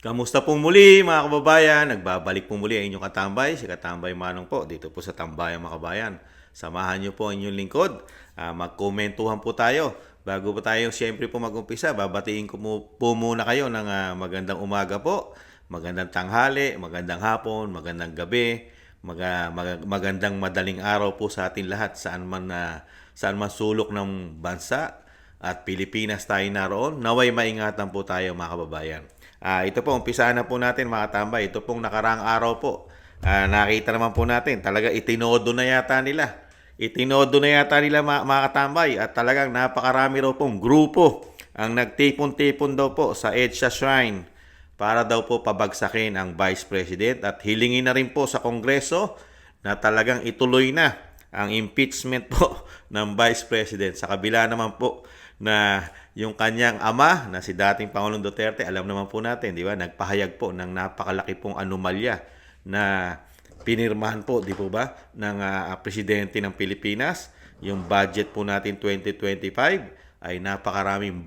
Kamusta pong muli mga kababayan? Nagbabalik po muli ang inyong katambay, si Katambay Manong po dito po sa Tambayang mga kabayan. Samahan niyo po ang inyong lingkod. Magkomentuhan po tayo. Bago po tayo siyempre po mag-umpisa, babatiin ko po muna kayo ng magandang umaga po, magandang tanghali, magandang hapon, magandang gabi, magandang madaling araw po sa atin lahat saan man sulok ng bansa at Pilipinas tayo naroon. Naway maingatan po tayo mga kababayan. Ito po, umpisahan na po natin mga tambay. Ito pong nakaraang araw po. Nakita naman po natin, talaga itinodo na yata nila. Itinodo na yata nila mga katambay. At talagang napakarami raw pong grupo ang nagtipon-tipon daw po sa EDSA Shrine para daw po pabagsakin ang Vice President. At hilingin na rin po sa Kongreso na talagang ituloy na ang impeachment po ng Vice President. Sa kabila naman po na yung kanyang ama na si dating Pangulong Duterte, alam naman po natin, di ba, nagpahayag po ng napakalaki pong anomalya na pinirmahan po, di po ba, ng presidente ng Pilipinas. Yung budget po natin 2025 ay napakaraming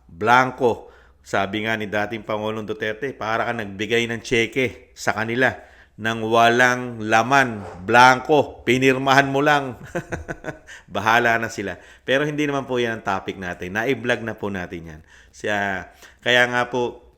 blanco. Sabi nga ni dating Pangulong Duterte, para ka nagbigay ng tseke sa kanila ng walang laman, blanco, pinirmahan mo lang. Bahala na sila. Pero hindi naman po yan ang topic natin. Na-vlog na po natin yan. Kaya nga po,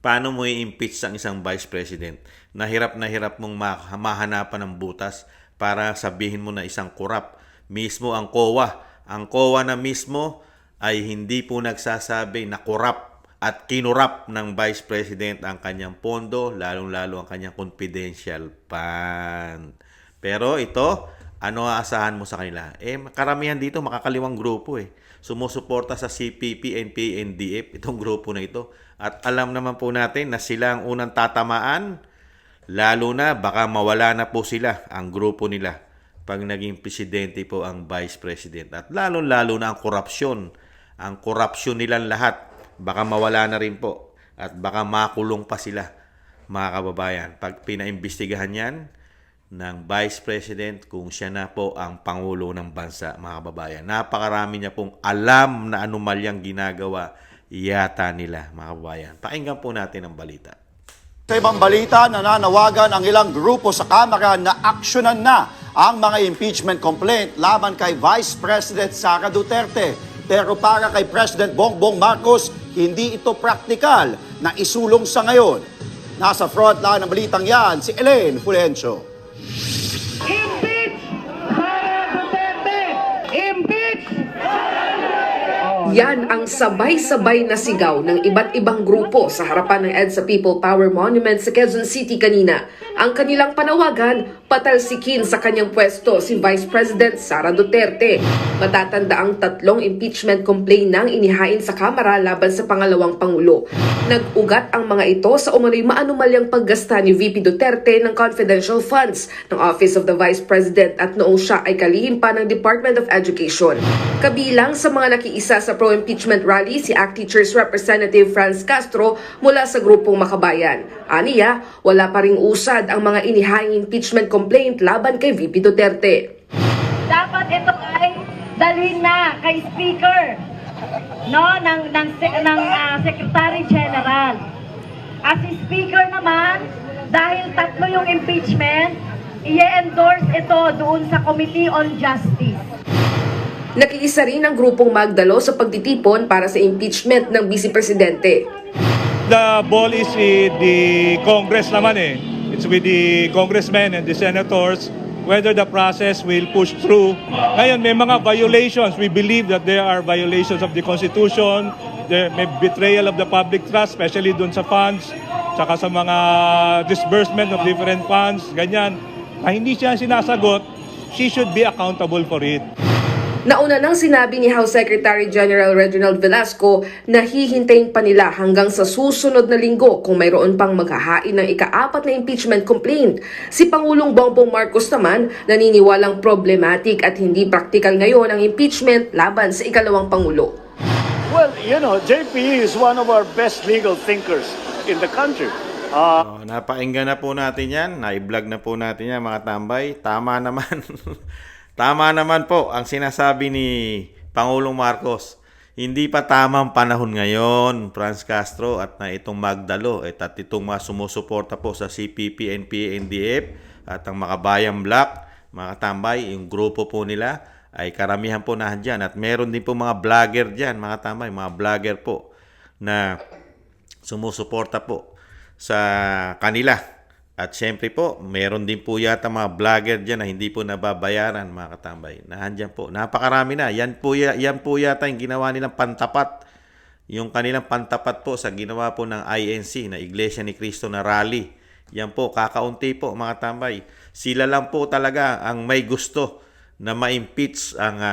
paano mo i-impeach ang isang vice president? Na hirap mong mahanapan ng butas para sabihin mo na isang korap. Mismo ang COA. Ang COA na mismo ay hindi po nagsasabi na korap at kinurap ng Vice President ang kanyang pondo, lalong-lalo ang kanyang confidential fund. Pero ito, ano aasahan mo sa kanila? Karamihan dito makakaliwang grupo Sumusuporta sa CPP, NPA, NDF, itong grupo na ito. At alam naman po natin na sila ang unang tatamaan, lalo na baka mawala na po sila, ang grupo nila, pag naging presidente po ang Vice President. At lalo-lalo na ang korupsyon. Ang korupsyon nilang lahat, baka mawala na rin po at baka makulong pa sila mga kababayan pag pinaimbestigahan yan ng Vice President kung siya na po ang Pangulo ng bansa mga kababayan. Napakarami niya pong alam na anomalyang ginagawa yata nila mga kababayan. Pakinggan po natin ang balita. Sa ibang balita, nananawagan ang ilang grupo sa Kamara na aksyonan na ang mga impeachment complaint laban kay Vice President Sara Duterte. Pero para kay President Bongbong Marcos, hindi ito praktikal na isulong sa ngayon. Nasa front line ng balitang yan, si Elaine Fulgencio. Impeach Sara Duterte! Impeach! Yan ang sabay-sabay na sigaw ng iba't ibang grupo sa harapan ng EDSA People Power Monument sa Quezon City kanina. Ang kanilang panawagan, patalsikin sa kanyang pwesto si Vice President Sara Duterte. Matatanda ang 3 impeachment complaint nang inihain sa Kamara laban sa pangalawang Pangulo. Nag-ugat ang mga ito sa umano'y maanumalyang paggasta ni VP Duterte ng confidential funds ng Office of the Vice President at noong siya ay kalihim pa ng Department of Education. Kabilang sa mga nakiisa sa pro-impeachment rally si ACT Teachers Representative Franz Castro mula sa grupong Makabayan. Aniya, wala pa ring usad ang mga inihaing impeachment complaint laban kay VP Duterte. Dapat ito ay dalhin na kay Speaker ng Secretary General. At si Speaker naman, dahil 3 yung impeachment, i-endorse ito doon sa Committee on Justice. Nakiisa rin ang grupong Magdalo sa pagtitipon para sa impeachment ng Vice Presidente. The ball is with the Congress naman It's with the congressmen and the senators whether the process will push through. Ngayon, may mga violations. We believe that there are violations of the Constitution. There may betrayal of the public trust, especially dun sa funds, tsaka sa mga disbursement of different funds, ganyan. Na hindi siya sinasagot, she should be accountable for it. Nauna nang sinabi ni House Secretary General Reginald Velasco na hihintayin pa nila hanggang sa susunod na linggo kung mayroon pang maghahain ng ika-4 na impeachment complaint. Si Pangulong Bongbong Marcos naman naniniwalang problematic at hindi praktikal ngayon ang impeachment laban sa ikalawang Pangulo. Well, JP is one of our best legal thinkers in the country. Napainggan na po natin yan. Na-vlog na po natin yan mga tambay. Tama naman. Tama naman po ang sinasabi ni Pangulong Marcos. Hindi pa tamang panahon ngayon, Franz Castro, at na itong Magdalo at itong mga sumusuporta po sa CPP, NPA, NDF at ang Makabayan Black, mga tambay, yung grupo po nila ay karamihan po nandiyan. At meron din po mga vlogger dyan, mga tambay, mga vlogger po na sumusuporta po sa kanila. At syempre po, meron din po yata mga vlogger dyan na hindi po nababayaran, mga katambay. Nandiyan po. Napakarami na. Yan po yata yung ginawa nilang pantapat. Yung kanilang pantapat po sa ginawa po ng INC, na Iglesia ni Cristo na rally. Yan po, kakaunti po, mga tambay. Sila lang po talaga ang may gusto na ma-impeach ang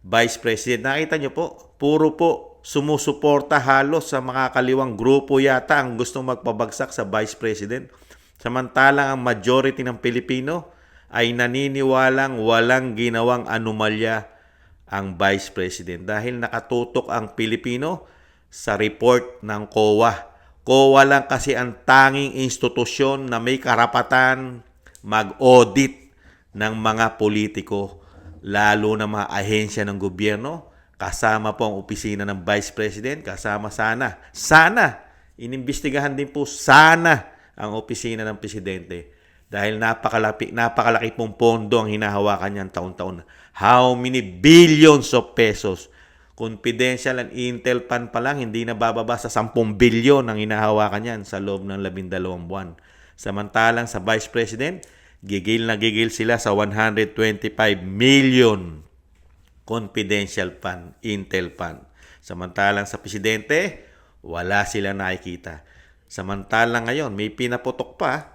Vice President. Nakita nyo po, puro po sumusuporta halos sa mga kaliwang grupo yata ang gustong magpabagsak sa Vice President. Samantalang ang majority ng Pilipino ay naniniwalang walang ginawang anomalya ang Vice President dahil nakatutok ang Pilipino sa report ng COA. COA lang kasi ang tanging institusyon na may karapatan mag-audit ng mga politiko, lalo na mga ahensya ng gobyerno, kasama po ang opisina ng Vice President, kasama sana, inimbestigahan din po sana ang opisina ng Presidente dahil napakalaki pong pondo ang hinahawakan niyan taon-taon. How many billions of pesos? Confidential and intel pan pa lang, hindi na bababa sa 10 bilyon ang hinahawakan niyan sa loob ng 12 buwan. Samantalang sa Vice President, gigil na gigil sila sa 125 million confidential fund, intel fund. Samantalang sa Presidente, wala sila nakikita. Samantalang ngayon, may pinaputok pa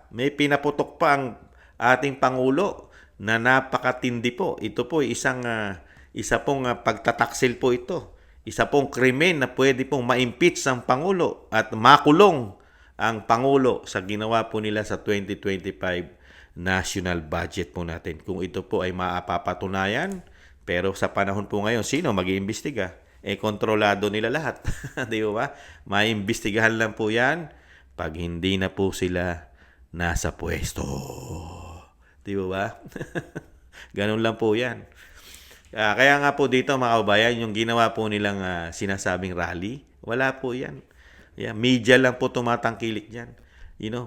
ang ating Pangulo na napakatindi po. Ito po isa pong pagtataksil po ito. Isa pong krimen na pwede pong ma-impeach ang Pangulo at makulong ang Pangulo sa ginawa po nila sa 2025 national budget po natin. Kung ito po ay maapapatunayan, pero sa panahon po ngayon, sino mag-iimbestiga? Kontrolado nila lahat. Di ba? Maiimbestigahan lang po yan pag hindi na po sila nasa pwesto. Di ba? Ganun lang po yan. Kaya nga po dito, mga kabayan, yung ginawa po nilang sinasabing rally, wala po yan. Media lang po tumatangkilik dyan.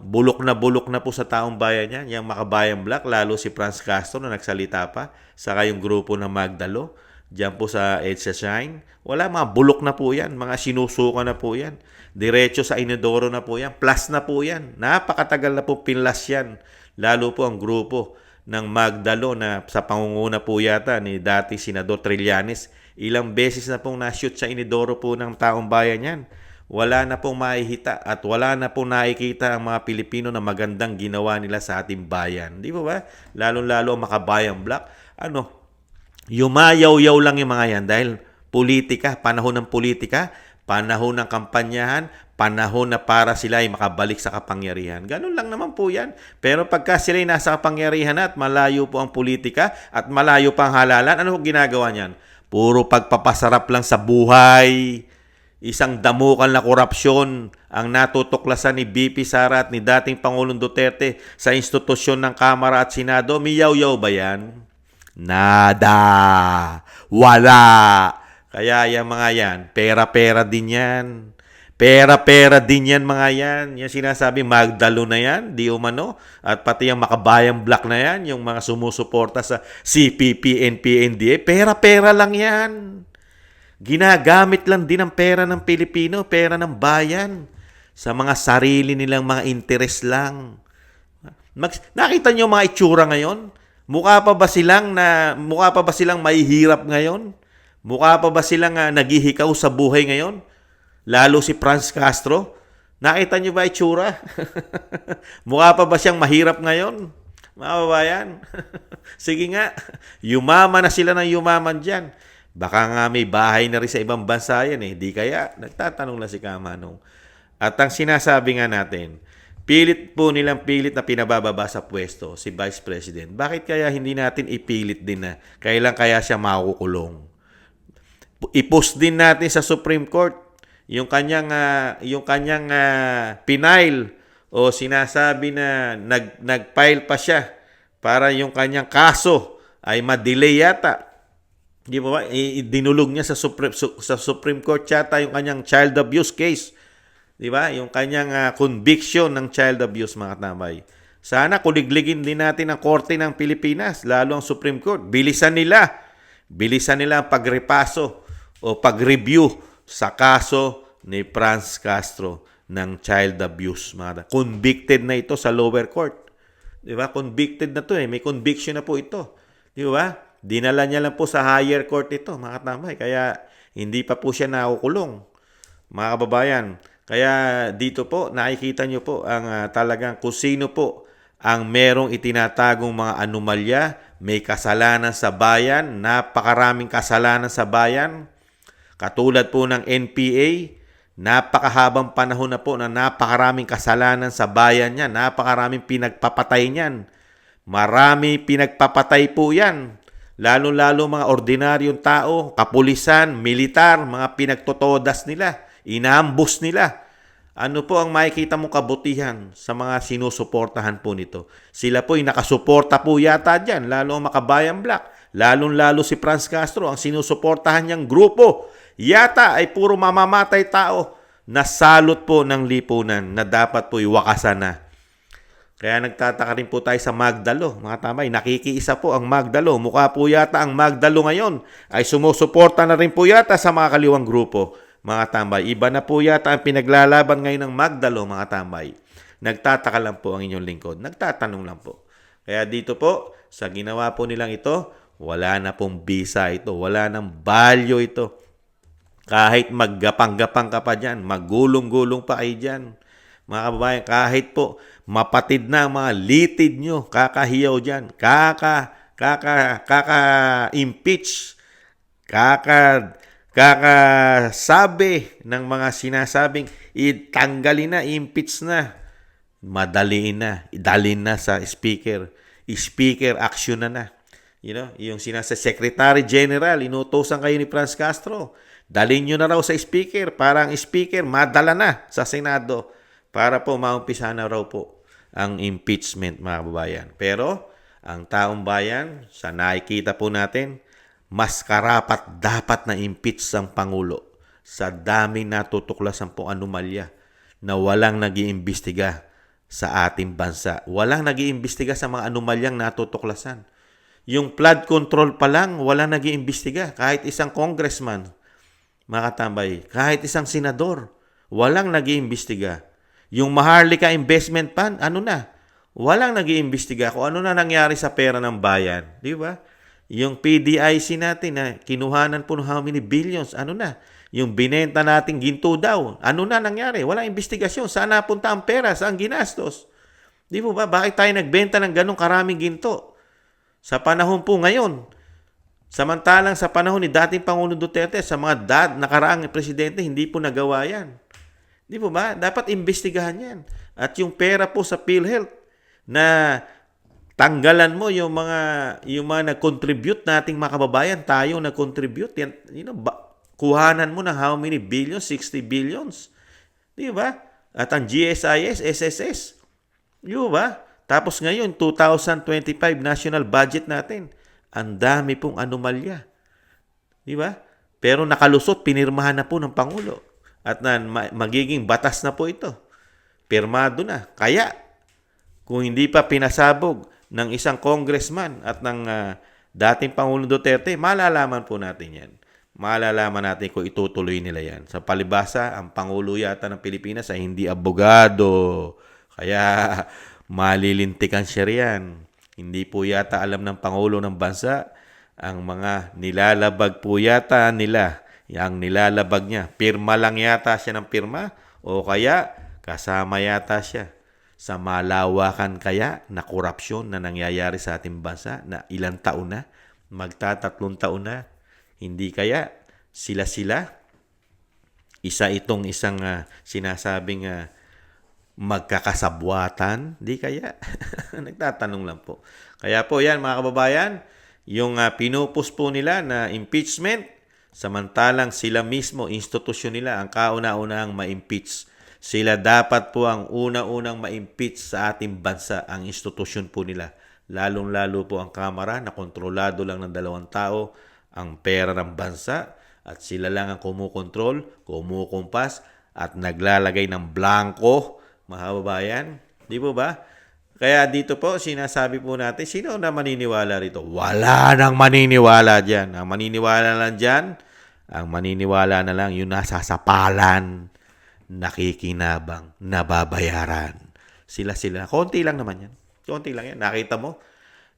Bulok na po sa taong bayan yan. Yung Makabayan Black, lalo si Franz Castro na nagsalita pa, saka yung grupo ng Magdalo, dyan po sa EDSA Shine. Wala, mga bulok na po yan. Mga sinusuka na po yan. Diretso sa inodoro na po yan. Plus na po yan. Napakatagal na po pinlas yan. Lalo po ang grupo ng Magdalo na sa pangunguna po yata ni dati Senador Trillanes. Ilang beses na pong na-shoot sa inodoro po ng taong bayan yan. Wala na pong mahihita at wala na pong nakikita ang mga Pilipino na magandang ginawa nila sa ating bayan. Di ba? Lalo-lalo ang Makabayan Black. Yumayaw-yaw lang yung mga yan dahil politika, panahon ng politika, panahon ng kampanyahan, panahon na para sila ay makabalik sa kapangyarihan. Ganun lang naman po yan. Pero pagka sila ay nasa kapangyarihan at malayo po ang politika at malayo pa ang halalan, ano ginagawa niyan? Puro pagpapasarap lang sa buhay. Isang damukal na korupsyon ang natutuklasan ni BP Sara at ni dating Pangulong Duterte sa institusyon ng Kamara at Senado. Miyaw-yaw ba yan? Nada. Wala. Kaya yung mga yan, pera-pera din yan. Pera-pera din yan mga yan. Yung sinasabi, Magdalo na yan, di umano. At pati yung Makabayan Black na yan, yung mga sumusuporta sa CPP, NPA, pera-pera lang yan. Ginagamit lang din ang pera ng Pilipino, pera ng bayan, sa mga sarili nilang mga interes lang. Nakita niyo mga itsura ngayon? Mukha pa ba silang mahihirap ngayon? Mukha pa ba silang naghihikaw sa buhay ngayon? Lalo si Franz Castro. Nakita niyo ba itsura? Mukha pa ba siyang mahirap ngayon? Mga babayan. Sige nga, yumaman na sila ng yumaman dyan. Baka nga may bahay na rin sa ibang bansa yan eh. Di kaya, nagtatanong lang si Kamanong. At ang sinasabi nga natin, pilit na pinabababa sa pwesto si Vice President. Bakit kaya hindi natin ipilit din na kailan kaya siya makukulong? I-post din natin sa Supreme Court yung kanyang pinail o sinasabi na nag-file pa siya para yung kanyang kaso ay ma-delay yata. Di ba ba? Dinulog niya sa Supreme Court yata yung kanyang child abuse case. Di ba? Yung kanyang conviction ng child abuse, mga katambay. Sana kuligligin din natin ang korte ng Pilipinas, lalo ang Supreme Court. Bilisan nila ang pagrepaso o pag-review sa kaso ni Franz Castro ng child abuse. Convicted na ito sa lower court. Di ba? Convicted na to eh. May conviction na po ito. Di ba? Dinala niya lang po sa higher court ito, mga katambay. Kaya hindi pa po siya nakukulong, mga kababayan. Kaya dito po, nakikita nyo po ang talagang kung sino po ang merong itinatagong mga anomalya, may kasalanan sa bayan, napakaraming kasalanan sa bayan. Katulad po ng NPA, napakahabang panahon na po na napakaraming kasalanan sa bayan niya, napakaraming pinagpapatay niyan. Marami pinagpapatay po yan. Lalo-lalo mga ordinaryong tao, kapulisan, militar, mga pinagtotodas nila, inaambus nila. Ano po ang makikita mong kabutihan sa mga sinusuportahan po nito? Sila po ay nakasuporta po yata dyan, lalo ang Makabayan Black. Lalo-lalo si Franz Castro, ang sinusuportahan niyang grupo. Yata ay puro mamamatay tao na salot po ng lipunan na dapat po iwakasan na. Kaya nagtataka rin po tayo sa Magdalo. Mga tamay, nakikiisa po ang Magdalo. Mukha po yata ang Magdalo ngayon ay sumusuporta na rin po yata sa mga kaliwang grupo. Mga tambay, iba na po yata ang pinaglalaban ngayon ng Magdalo, mga tambay. Nagtataka lang po ang inyong lingkod. Nagtatanong lang po. Kaya dito po, sa ginawa po nilang ito, wala na pong bisa ito. Wala nang value ito. Kahit maggapang-gapang ka pa dyan, maggulong-gulong pa kayo dyan. Mga kababayan, kahit po mapatid na ang mga litid nyo, kakahiyaw dyan, kaka-impeach, kakasabi ng mga sinasabing itanggalin na, impeach na, madaliin na, idalin na sa speaker. Speaker action na. Yung Secretary General, inutosan kayo ni Franz Castro. Dalhin nyo na raw sa speaker para ang speaker madala na sa Senado para po maumpisa na raw po ang impeachment, mga kababayan. Pero ang taong bayan, sa nakikita po natin, mas karapat dapat na impeach ang Pangulo sa daming natutuklasan pong anomalya na walang nag-iimbestiga sa ating bansa. Walang nag-iimbestiga sa mga anomalyang natutuklasan. Yung flood control pa lang, walang nag-iimbestiga. Kahit isang congressman, mga katambay, kahit isang senador, walang nag-iimbestiga. Yung Maharlika Investment Fund, walang nag-iimbestiga kung ano na nangyari sa pera ng bayan. Di ba? Yung PDIC natin na kinuhanan po ng how many billions, Yung binenta nating ginto daw, ano na nangyari? Walang investigasyon. Saan napunta ang pera? Saan ginastos? Di ba? Bakit tayo nagbenta ng ganong karaming ginto? Sa panahon po ngayon, samantalang sa panahon ni dating Pangulong Duterte, sa mga nakaraang presidente, hindi po nagawa yan. Di po ba? Dapat imbestigahan yan. At yung pera po sa PhilHealth na tanggalan mo yung mga nag-contribute nating mga kababayan, tayo nag-contribute, kuhanan mo ng how many billions? 60 billions. Di ba? At ang GSIS, SSS. Di ba? Tapos ngayon, 2025 national budget natin, ang dami pong anomalya. Di ba? Pero nakalusot, pinirmahan na po ng Pangulo. At magiging batas na po ito. Pirmado na. Kaya, kung hindi pa pinasabog ng isang congressman at ng dating Pangulong Duterte, malalaman po natin yan. Malalaman natin kung itutuloy nila yan. Sa palibasa, ang Pangulo yata ng Pilipinas ay hindi abogado. Kaya, malilintikan siya riyan. Hindi po yata alam ng Pangulo ng bansa ang mga nilalabag po yata nila. Ang nilalabag niya, pirma lang yata siya ng pirma o kaya kasama yata siya sa malawakan kaya na korupsyon na nangyayari sa ating bansa na ilang taon na, magtatatlong taon na. Hindi kaya sila-sila, isang sinasabing magkakasabwatan, di kaya? Nagtatanong lang po. Kaya po yan mga kababayan, yung pinupus po nila na impeachment, samantalang sila mismo, institusyon nila, ang kauna-unahang ma-impeach. Sila dapat po ang una-unang ma-impeach sa ating bansa, ang institusyon po nila. Lalong-lalo po ang Kamara na kontrolado lang ng 2 tao, ang pera ng bansa at sila lang ang kumukontrol, kumukumpas at naglalagay ng blanco, mga kababayan. Di po ba? Kaya dito po, sinasabi po natin, sino na maniniwala rito? Wala nang maniniwala dyan. Ang maniniwala lang dyan, ang maniniwala na lang yung nasa sapalan, nakikinabang, nababayaran. Sila. Konti lang naman yan. Konti lang yan. Nakita mo?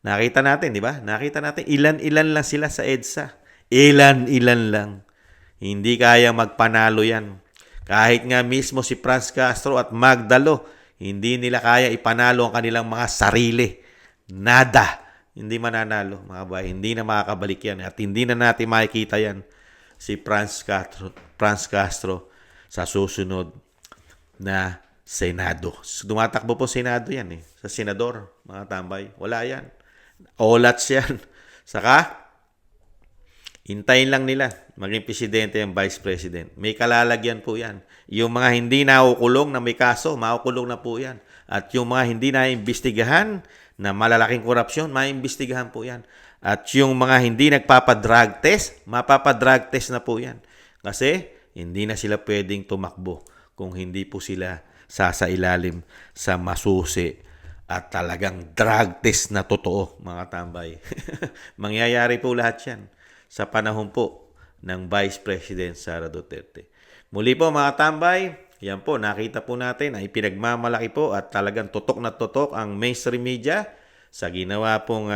Nakita natin, di ba? Nakita natin, ilan-ilan lang sila sa EDSA. Ilan-ilan lang. Hindi kaya magpanalo yan. Kahit nga mismo si Franz Castro at Magdalo, hindi nila kaya ipanalo ang kanilang mga sarili. Nada. Hindi mananalo, mga bahay. Hindi na makakabalik yan. At hindi na natin makikita yan si Franz Castro sa susunod na Senado. Dumatakbo po Senado yan sa senador, mga tambay. Wala yan. Olats yan. Saka, hintayin lang nila maging presidente ang vice president. May kalalagyan po yan. Yung mga hindi naukulong na may kaso, maukulong na po yan. At yung mga hindi naimbestigahan na malalaking korupsyon, maimbestigahan po yan. At yung mga hindi nagpapadrug test, mapapadrug test na po yan. Kasi hindi na sila pwedeng tumakbo kung hindi po sila sasailalim sa masusi at talagang drug test na totoo, mga tambay. Mangyayari po lahat yan sa panahon po ng Vice President Sara Duterte. Muli po mga tambay, yan po, nakita po natin ay pinagmamalaki po at talagang tutok na tutok ang mainstream media sa ginawa pong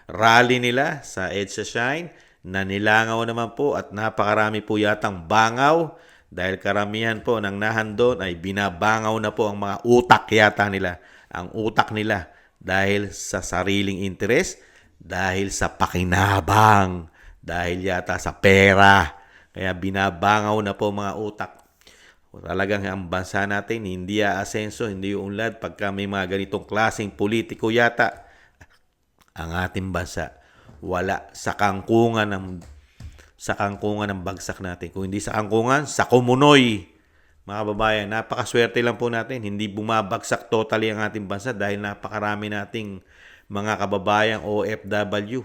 rally nila sa EDSA Shine na nilangaw naman po at napakarami po yatang bangaw dahil karamihan po ng nahandon ay binabangaw na po ang mga utak yata nila. Ang utak nila dahil sa sariling interes, dahil sa pakinabang, dahil yata sa pera. Kaya binabangaw na po mga utak. Talagang ang bansa natin hindi aasenso, hindi uunlad pagka may mga ganitong klaseng politiko yata. Ang ating bansa wala sa kangkungan ng bagsak natin. Kung hindi sa kangkungan, sa kumunoy. Mga babayan, napakaswerte lang po natin. Hindi bumabagsak totally ang ating bansa dahil napakarami nating mga kababayang OFW.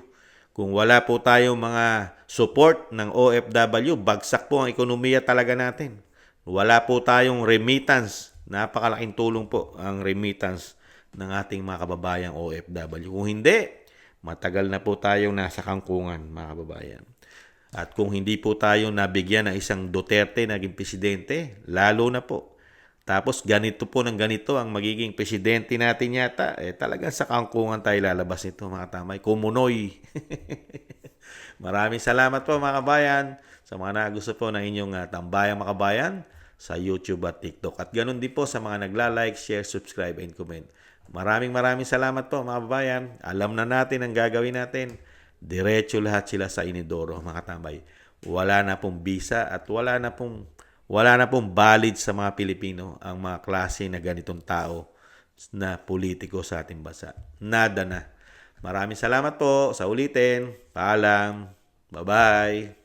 Kung wala po tayong mga support ng OFW, bagsak po ang ekonomiya talaga natin. Wala po tayong remittance. Napakalaking tulong po ang remittance ng ating mga kababayang OFW. Kung hindi, matagal na po tayong nasa kangkungan, mga kababayan. At kung hindi po tayo nabigyan ng isang Duterte naging presidente, lalo na po. Tapos ganito po ng ganito ang magiging presidente natin yata. Talagang sa kangkungan tayo lalabas nito, mga tamay. Kumunoy. Maraming salamat po mga kabayan sa mga nagusto po ng inyong tambayang mga kabayan sa YouTube at TikTok. At ganun din po sa mga nagla-like, share, subscribe, and comment. Maraming salamat po mga kabayan. Alam na natin ang gagawin natin. Diretso lahat sila sa inidoro, mga tambay. Wala na pong visa at wala na pong valid sa mga Pilipino ang mga klase na ganitong tao na politiko sa ating bansa. Nada na. Maraming salamat po. Sa ulitin. Paalam. Bye-bye.